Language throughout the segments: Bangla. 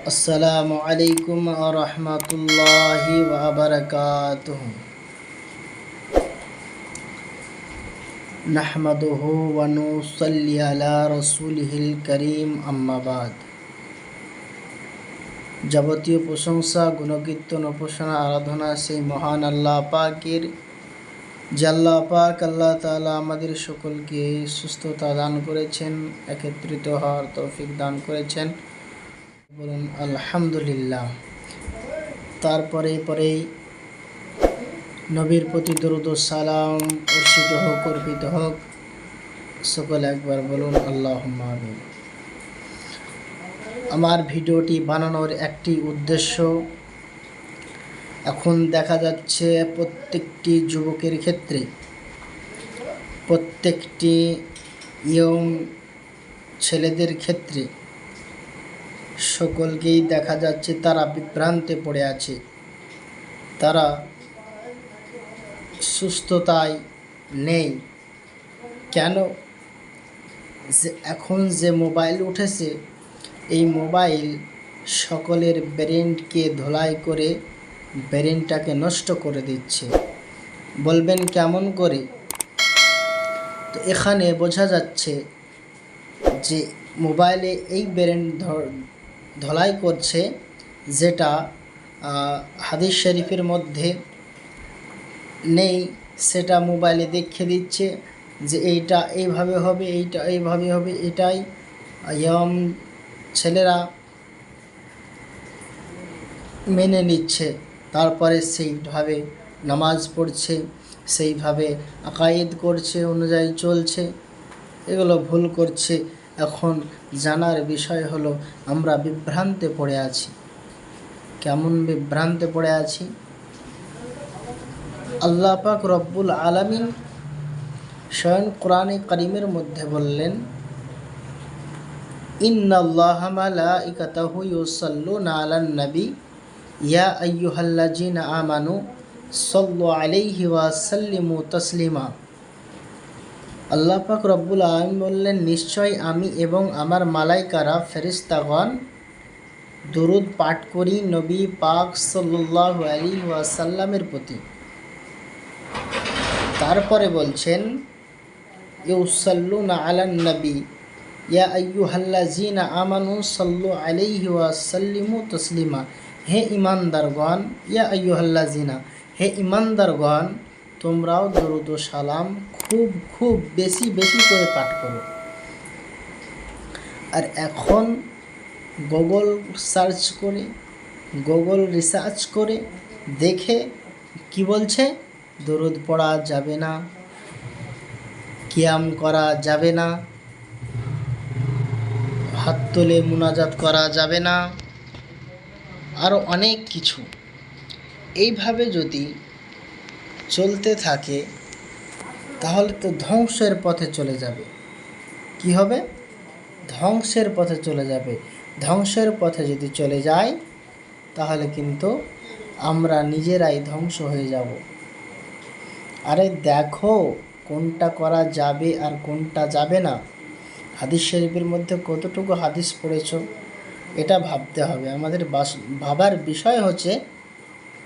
अस्सलामु अलैकुम व रहमतुल्लाहि व बरकातुहू। नहमदुहु व नुसल्ली अला रसूलिहिल करीम, अम्मा बाद। যাবতীয় প্রশংসা, গুণকীর্তন, উপাসনা, আরাধনা সেই মহান আল্লাহ পাকের, যে আল্লাহ পাক আল্লাহ তাআলা আমাদের সকলকে সুস্থতা দান করেছেন, একত্রিত হওয়ার তৌফিক দান করেছেন। বলুন আলহামদুলিল্লাহ। তারপরেই নবীর প্রতি দরুদ ও সালাম বর্ষিত হোক, অর্পিত হোক। সকলে একবার বলুন আল্লাহুম্মা আমিন। আমার ভিডিওটি বানানোর একটি উদ্দেশ্য, এখন দেখা যাচ্ছে প্রত্যেকটি যুবকের ক্ষেত্রে, প্রত্যেকটি ইয়ং ছেলেদের ক্ষেত্রে সকলকেই দেখা যাচ্ছে তারা বিভ্রান্তে পড়ে আছে। তারা সুস্থতায় নেই। কেন? যে এখন যে মোবাইল উঠেছে, এই মোবাইল সকলের ব্রেনকে ধোলাই করে ব্রেনটাকে নষ্ট করে দিচ্ছে। বলবেন কেমন করে? তো এখানে বোঝা যাচ্ছে যে মোবাইলে এই ব্রেন ধোলাই করছে, যেটা হাদিস শরীফের মধ্যে নেই, সেটা মোবাইলে দেখিয়ে দিচ্ছে যে এইটা এইভাবে হবে, এইটা এইভাবে হবে। এটাই ইয়ং ছেলেরা মেনে নিচ্ছে, তারপরে সেইভাবে নামাজ পড়ছে, সেইভাবে আকায়েদ করছে, অনুযায়ী চলছে। এগুলো ভুল করছে। এখন জানার বিষয় হলো আমরা বিভ্রান্তে পড়ে আছি। কেমন বিভ্রান্তে পড়ে আছি? আল্লাহ পাক রব্বুল আলামিন স্বয়ং কোরআনে কারীমের মধ্যে বললেন, ইন্নাল্লাহা মালাইকাতাহু ইউসাল্লুনা আলান নবী ইয়া আইয়ুহাল্লাযীনা আমানু সাল্লু আলাইহি ওয়া সাল্লিমু তাসলিমা। আল্লাহ পাক রব্বুল আলামিন বললেন, নিশ্চয় আমি এবং আমার মালাইকারা ফেরেশতাগণ দুরূদ পাঠ করি নবী পাক সাল্লাল্লাহু আলাইহি ওয়াসাল্লামের প্রতি। তারপরে বলছেন, ইউসাল্লুনা আলান নবী ইয়া আইয়ুহাল্লাযীনা আমানু সাল্লু আলাইহি ওয়া সাল্লিমু তাসলিমা। হে ঈমানদারগণ, ইয়া আইয়ুহাল্লাযীনা, হে ঈমানদারগণ, তোমরাও দরুদ ও সালাম খুব বেশি করে পাঠ করো। আর এখন গুগল সার্চ করে, গুগল রিসার্চ করে দেখে কি বলছে? দরুদ পড়া যাবে না, কিয়াম করা যাবে না, হাত তুলে মুনাজাত করা যাবে না, আরও অনেক কিছু। এইভাবে যদি চলতে থাকে তাহলে তো ধ্বংসের পথে চলে যাবে। কি হবে? ধ্বংসের পথে চলে যাবে। ধ্বংসের পথে যদি চলে যায় তাহলে কিন্তু আমরা নিজেরাই ধ্বংস হয়ে যাব। আরে দেখো কোনটা করা যাবে আর কোনটা যাবে না। হাদিস শরীফের মধ্যে কতটুকু হাদিস পড়েছ, এটা ভাবতে হবে। আমাদের ভাবার বিষয় হচ্ছে,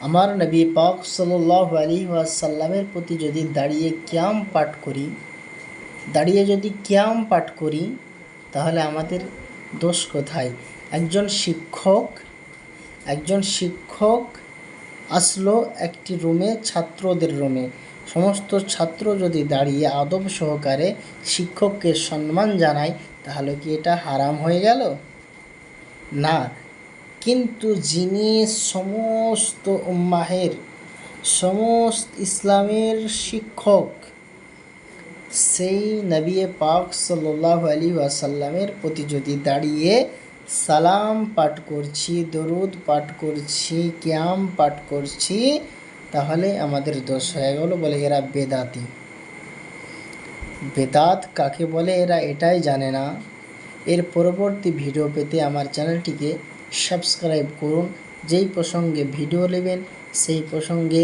আমার নবী পাক সাল্লাল্লাহু আলাইহি ওয়াসাল্লামের প্রতি যদি দাঁড়িয়ে যদি কিয়াম পাঠ করি তাহলে আমাদের দোষ কোথায়? একজন শিক্ষক আসলো একটি রুমে, ছাত্রদের রুমে। সমস্ত ছাত্র যদি দাঁড়িয়ে আদব সহকারে শিক্ষককে সম্মান জানায়, তাহলে কি এটা হারাম হয়ে গেল? না। কিন্তু যিনি সমস্ত উম্মাহের, সমস্ত ইসলামের শিক্ষক, সেই নবী পাক সাল্লাল্লাহু আলাইহি ওয়াসাল্লামের প্রতি যদি দাঁড়িয়ে সালাম পাঠ করছি, দরুদ পাঠ করছি, কিয়াম পাঠ করছি, তাহলে আমাদের দোষ হয়ে গেল। বলে এরা বেদাতি। বেদাত কাকে বলে এরা এটাই জানে না। এর পরবর্তী ভিডিও পেতে আমার চ্যানেলটিকে সাবস্ক্রাইব করুন। যেই প্রসঙ্গে ভিডিও নেবেন সেই প্রসঙ্গে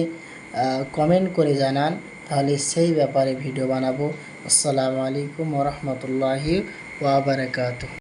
কমেন্ট করে জানান, তাহলে সেই ব্যাপারে ভিডিও বানাবো। আসসালামু আলাইকুম ওয়া রাহমাতুল্লাহি ওয়া বারাকাতুহু।